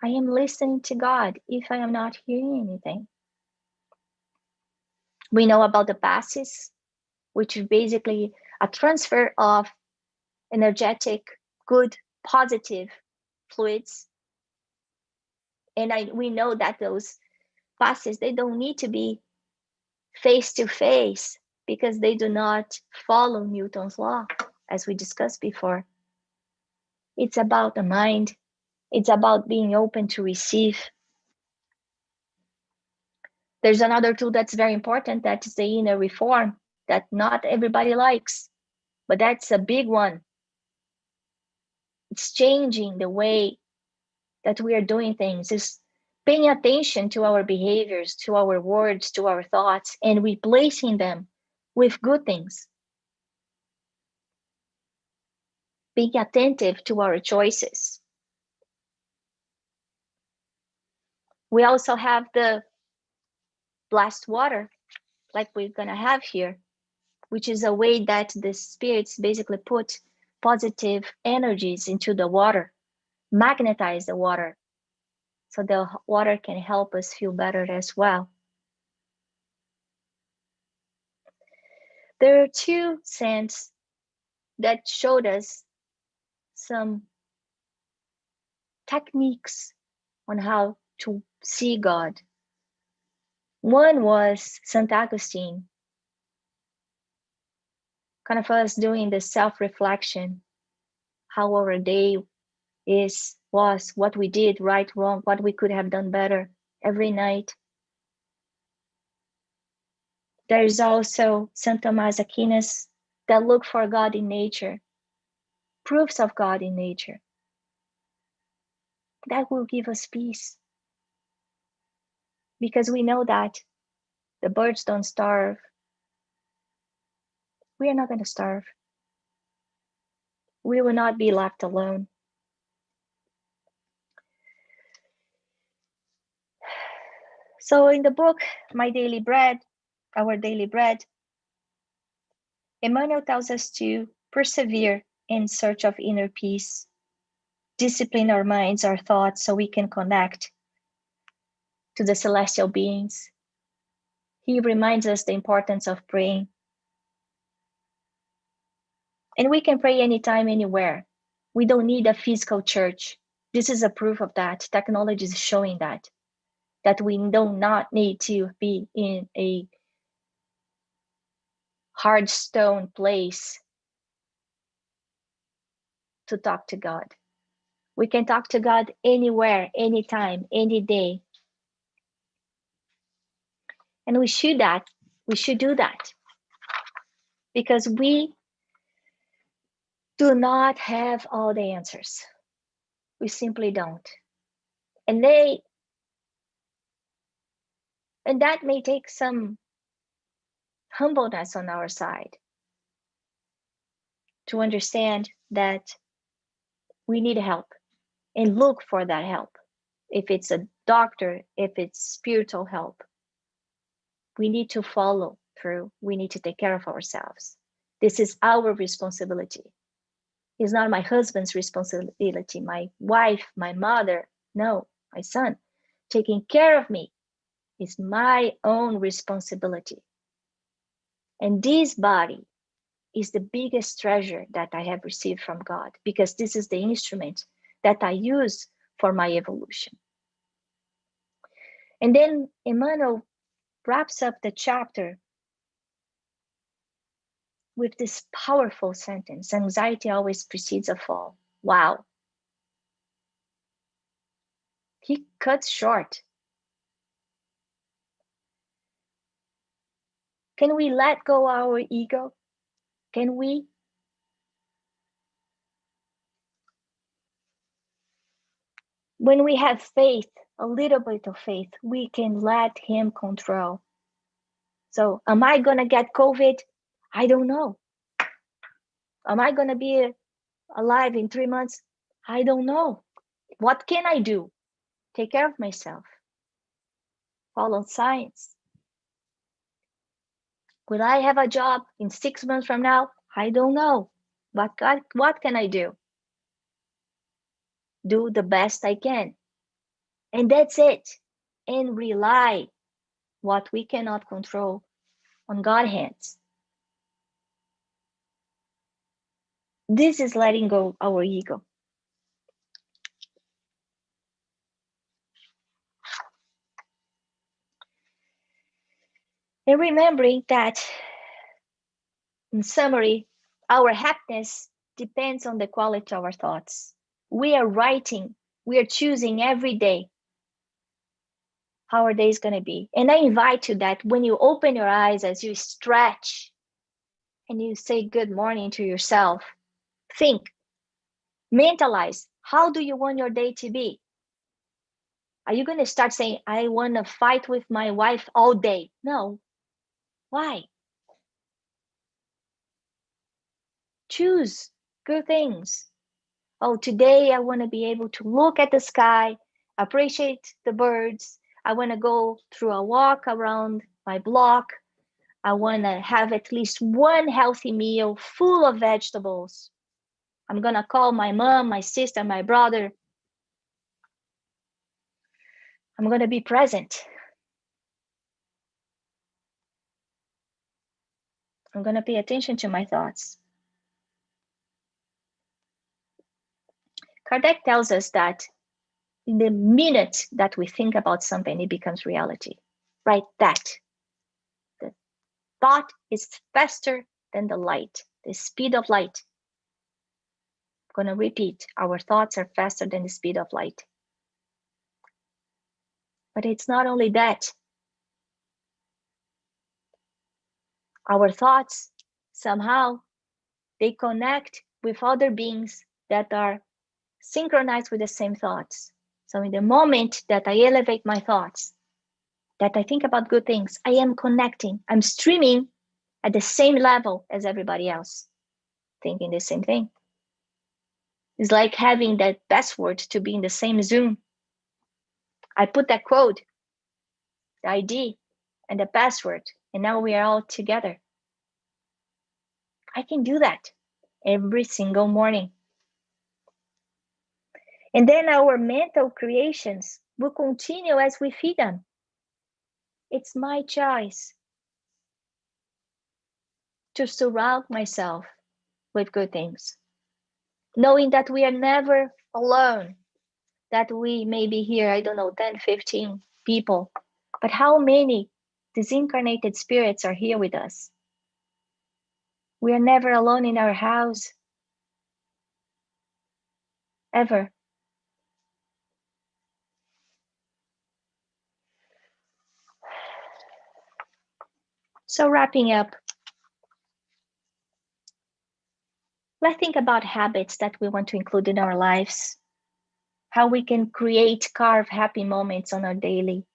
I am listening to God if I am not hearing anything. We know about the passes, which is basically a transfer of energetic, good, positive fluids. And we know that those passes, they don't need to be face to face because they do not follow Newton's law, as we discussed before. It's about the mind. It's about being open to receive. There's another tool that's very important, that is the inner reform, that not everybody likes, but that's a big one. It's changing the way that we are doing things. It's paying attention to our behaviors, to our words, to our thoughts, and replacing them with good things. Being attentive to our choices. We also have the blessed water, like we're gonna have here, which is a way that the spirits basically put positive energies into the water, magnetize the water, so the water can help us feel better as well. There are two saints that showed us some techniques on how to see God. One was St. Augustine, kind of us doing the self-reflection, how our day was, what we did right, wrong, what we could have done better every night. There is also St. Thomas Aquinas that look for God in nature, proofs of God in nature. That will give us peace, because we know that the birds don't starve. We are not going to starve. We will not be left alone. So in the book, My Daily Bread, Our Daily Bread, Emmanuel tells us to persevere in search of inner peace, discipline our minds, our thoughts, so we can connect to the celestial beings. He reminds us the importance of praying. And we can pray anytime, anywhere. We don't need a physical church. This is a proof of that. Technology is showing that we do not need to be in a hard stone place to talk to God. We can talk to God anywhere, anytime, any day. And we should do that, because we do not have all the answers. We simply don't. And that may take some humbleness on our side to understand that we need help and look for that help. If it's a doctor, if it's spiritual help, we need to follow through. We need to take care of ourselves. This is our responsibility. It's not my husband's responsibility, my wife, my mother, no, my son. Taking care of me is my own responsibility. And this body is the biggest treasure that I have received from God, because this is the instrument that I use for my evolution. And then Emmanuel wraps up the chapter with this powerful sentence: anxiety always precedes a fall. Wow. He cuts short. Can we let go our ego? Can we? When we have faith, a little bit of faith, we can let him control. So am I going to get COVID? I don't know. Am I going to be alive in 3 months? I don't know. What can I do? Take care of myself. Follow science. Will I have a job in 6 months from now? I don't know. But God, what can I do? Do the best I can. And that's it. And rely what we cannot control on God's hands. This is letting go our ego. And remembering that, in summary, our happiness depends on the quality of our thoughts. We are choosing every day how our day is going to be. And I invite you that when you open your eyes, as you stretch and you say good morning to yourself, think, mentalize, how do you want your day to be? Are you going to start saying, I want to fight with my wife all day? No. Why? Choose good things. Oh, today I want to be able to look at the sky, appreciate the birds. I want to go through a walk around my block. I want to have at least one healthy meal full of vegetables. I'm going to call my mom, my sister, my brother. I'm going to be present. I'm going to pay attention to my thoughts. Kardec tells us that In the minute that we think about something, it becomes reality. Right? That. The thought is faster than the light, the speed of light. I'm going to repeat, our thoughts are faster than the speed of light. But it's not only that. Our thoughts, somehow, they connect with other beings that are synchronized with the same thoughts. So in the moment that I elevate my thoughts, that I think about good things, I am connecting, I'm streaming at the same level as everybody else, thinking the same thing. It's like having that password to be in the same Zoom. I put that code, the ID, and the password, and now we are all together. I can do that every single morning. And then our mental creations will continue as we feed them. It's my choice to surround myself with good things, knowing that we are never alone, that we may be here, I don't know, 10, 15 people, but how many disincarnated spirits are here with us? We are never alone in our house, ever. So wrapping up, let's think about habits that we want to include in our lives, how we can carve happy moments on our daily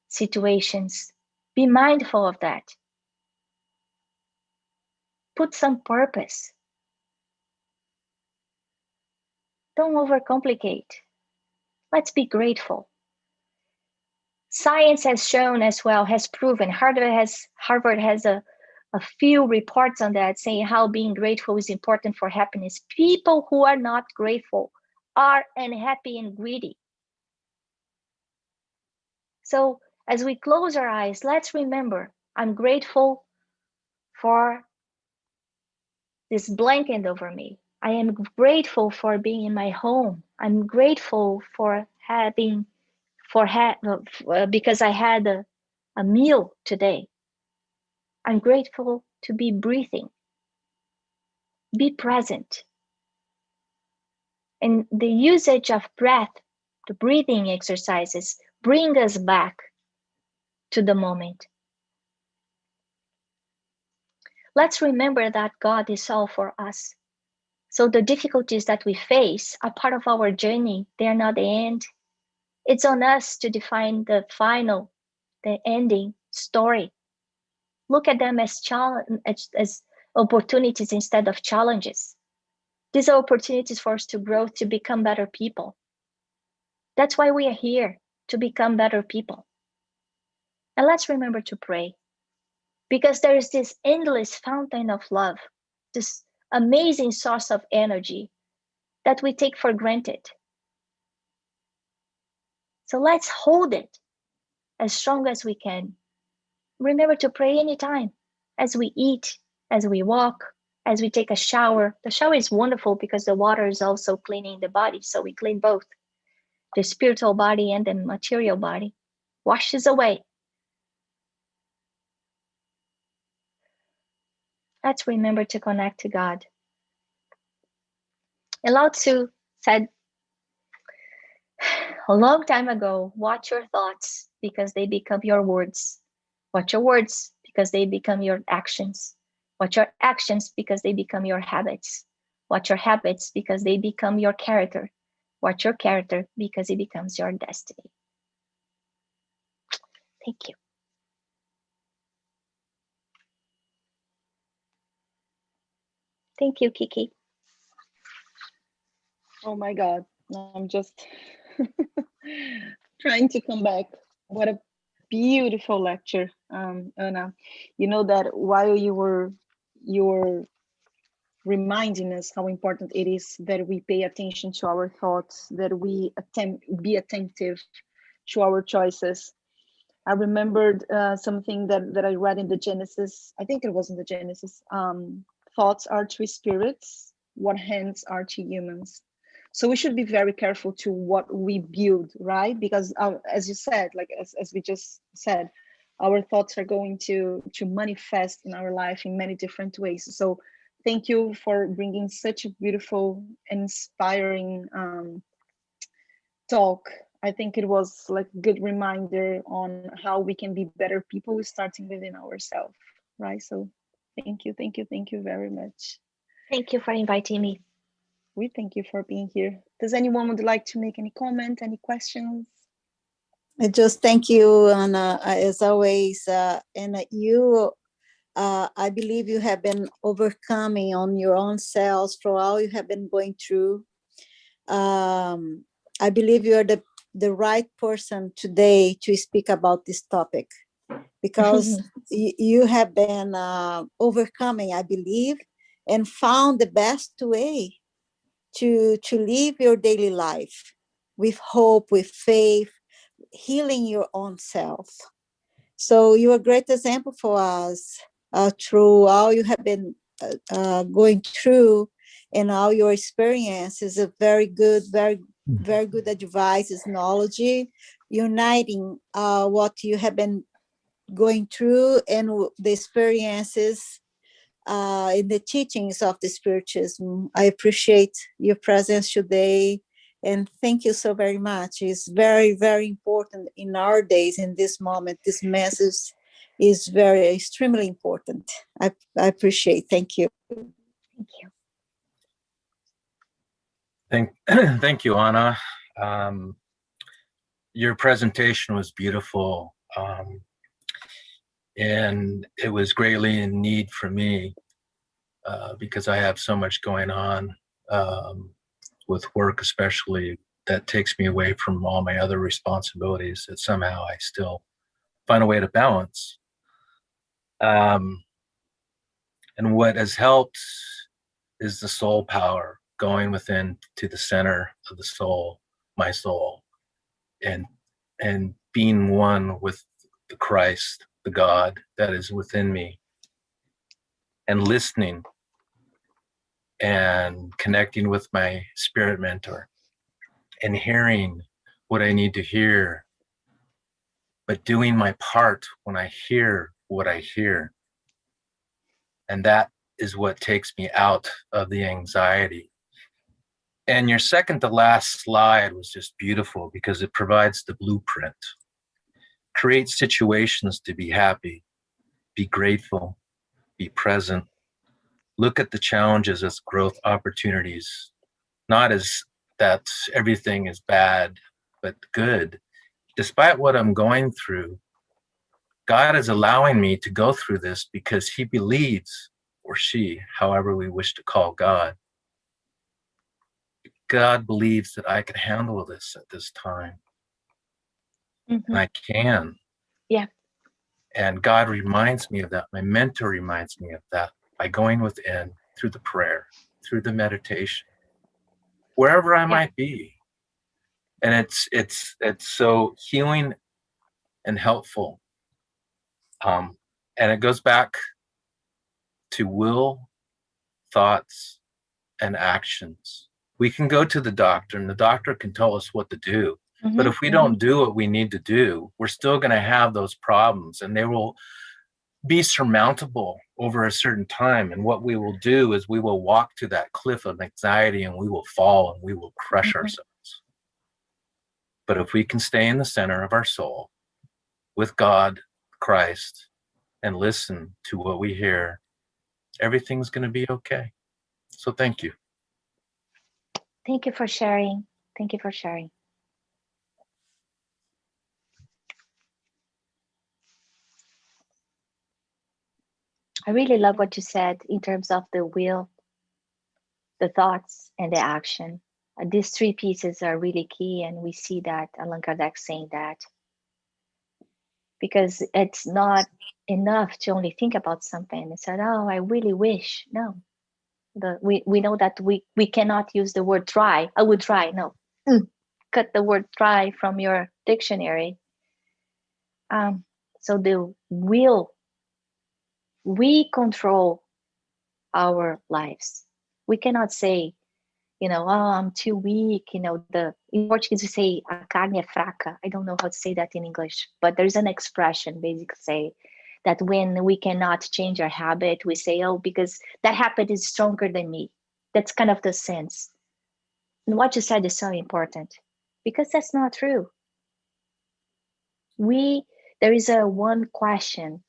situations. Be mindful of that. Put some purpose. Don't overcomplicate. Let's be grateful. Science has shown as well, has proven, Harvard has a few reports on that saying how being grateful is important for happiness. People who are not grateful are unhappy and greedy. So as we close our eyes, let's remember, I'm grateful for this blanket over me. I am grateful for being in my home. I'm grateful for because I had a meal today. I'm grateful to be breathing. Be present. And the usage of breath, the breathing exercises, bring us back to the moment. Let's remember that God is all for us. So the difficulties that we face are part of our journey. They are not the end. It's on us to define the ending story. Look at them as opportunities instead of challenges. These are opportunities for us to grow, to become better people. That's why we are here, to become better people. And let's remember to pray, because there is this endless fountain of love, this amazing source of energy that we take for granted. So let's hold it as strong as we can. Remember to pray anytime, as we eat, as we walk, as we take a shower. The shower is wonderful because the water is also cleaning the body. So we clean both the spiritual body and the material body, washes away. Let's remember to connect to God. And Lao Tzu said a long time ago, watch your thoughts because they become your words. Watch your words because they become your actions. Watch your actions because they become your habits. Watch your habits because they become your character. Watch your character because it becomes your destiny. Thank you. Thank you, Kiki. Oh my God, I'm just trying to come back. What a beautiful lecture, Anna. You know that while you were reminding us how important it is that we pay attention to our thoughts, that we be attentive to our choices. I remembered something that I read in the Genesis. I think it was in the Genesis. Thoughts are to spirits, what hands are to humans. So we should be very careful to what we build, right? Because as you said, like as we just said, our thoughts are going to manifest in our life in many different ways. So thank you for bringing such a beautiful, inspiring talk. I think it was like a good reminder on how we can be better people starting within ourselves, right? So thank you very much. Thank you for inviting me. We thank you for being here. Does anyone would like to make any comment, any questions? I just thank you, Anna, as always. And you, I believe you have been overcoming on your own selves for all you have been going through. I believe you are the right person today to speak about this topic, because you have been overcoming, I believe, and found the best way to live your daily life with hope, with faith, healing your own self. So you're a great example for us through all you have been going through, and all your experience is a very good, very good advice, is knowledge, uniting what you have been going through and the experiences in the teachings of the Spiritism. I appreciate your presence today, and thank you so very much. It's very, very important in our days, in this moment. This message is very extremely important. I appreciate. Thank you. Thank you. Thank you, Anna. Your presentation was beautiful, and it was greatly in need for me because I have so much going on with work, especially, that takes me away from all my other responsibilities that somehow I still find a way to balance. And what has helped is the soul power, going within to the center of the soul, my soul, and being one with the Christ, the God that is within me, and listening and connecting with my spirit mentor and hearing what I need to hear, but doing my part when I hear what I hear. And that is what takes me out of the anxiety. And your second to last slide was just beautiful because it provides the blueprint. Create situations to be happy, be grateful, be present. Look at the challenges as growth opportunities, not as that everything is bad, but good. Despite what I'm going through, God is allowing me to go through this because he believes, or she, however we wish to call God, God believes that I can handle this at this time. Mm-hmm. And I can. Yeah. And God reminds me of that. My mentor reminds me of that by going within through the prayer, through the meditation, wherever I might be. And it's so healing and helpful. And it goes back to will, thoughts, and actions. We can go to the doctor and the doctor can tell us what to do. Mm-hmm. But if we don't do what we need to do, we're still going to have those problems, and they will be surmountable over a certain time. And what we will do is we will walk to that cliff of anxiety, and we will fall and we will crush ourselves. But if we can stay in the center of our soul with God, Christ, and listen to what we hear, everything's going to be okay. So thank you. Thank you for sharing. Thank you for sharing. I really love what you said in terms of the will, the thoughts, and the action. These three pieces are really key, and we see that Allan Kardec saying that, because it's not enough to only think about something and say, "Oh, I really wish." No, we know that we cannot use the word try. I would try. No, cut the word try from your dictionary. So the will, we control our lives. We cannot say you know, oh, I'm too weak. You know, the in Portuguese we say a carne é fraca. I don't know how to say that in English, but there's an expression basically say that when we cannot change our habit, we say, oh, because that habit is stronger than me. That's kind of the sense. And what you said is so important because that's not true. There is a one question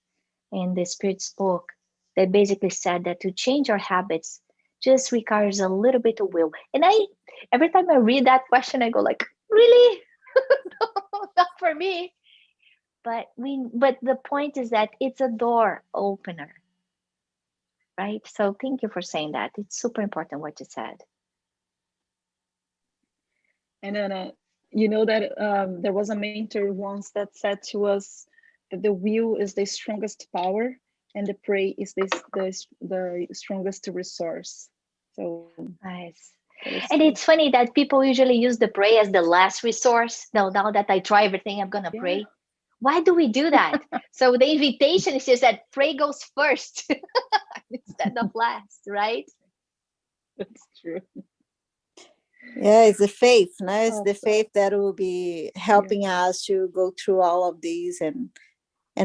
in the Spirit's book that basically said that to change our habits just requires a little bit of will. And every time I read that question, I go like, really? No, not for me. But the point is that it's a door opener, right? So thank you for saying that. It's super important what you said. And then, you know that there was a mentor once that said to us that the will is the strongest power and the pray is the strongest resource. So nice. And it's funny that people usually use the pray as the last resource. Now that I try everything, I'm gonna pray. Why do we do that? So the invitation is just that pray goes first instead of last, right? That's true. Yeah, it's the faith, no? It's the faith that will be helping us to go through all of these and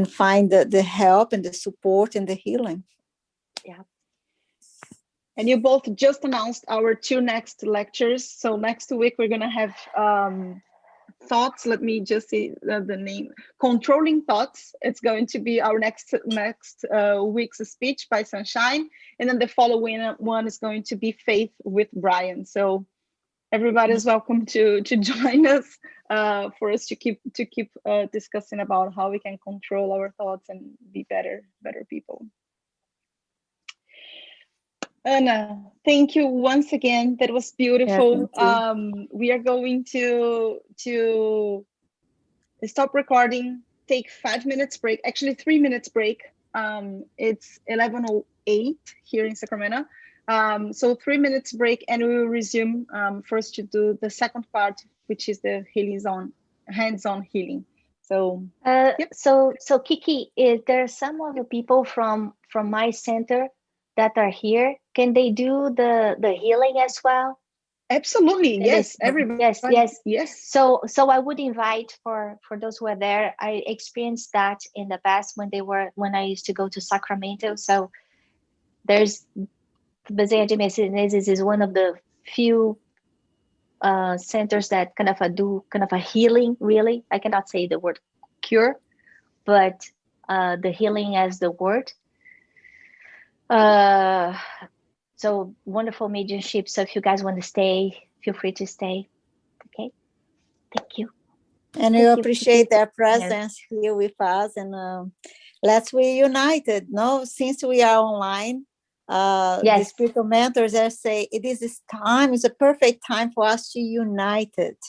find the help and the support and the healing. Yeah. And you both just announced our 2 next lectures. So next week we're gonna have thoughts. Let me just see the name. Controlling Thoughts. It's going to be our next week's speech by Sunshine, and then the following one is going to be Faith with Brian. So everybody is welcome to join us for us to keep discussing about how we can control our thoughts and be better people. Anna, thank you once again. That was beautiful. Yeah, we are going to stop recording, take 5 minutes break, actually 3 minutes break. It's 11:08 here in Sacramento. So 3 minutes break, and we will resume first to do the second part, which is the hands-on healing. So so Kiki, is there some of the people from my center that are here? Can they do the healing as well? Absolutely, yes. Everybody. Yes. So I would invite for those who are there. I experienced that in the past when I used to go to Sacramento. So there's BSH Menezes is one of the few centers that kind of do kind of a healing. Really, I cannot say the word cure, but the healing as the word. So wonderful mediumship. So if you guys want to stay, feel free to stay. Okay. Thank you. And we appreciate their presence here with us. And let's reunite it. No, since we are online, the spiritual mentors are say it is this time, it's a perfect time for us to unite it.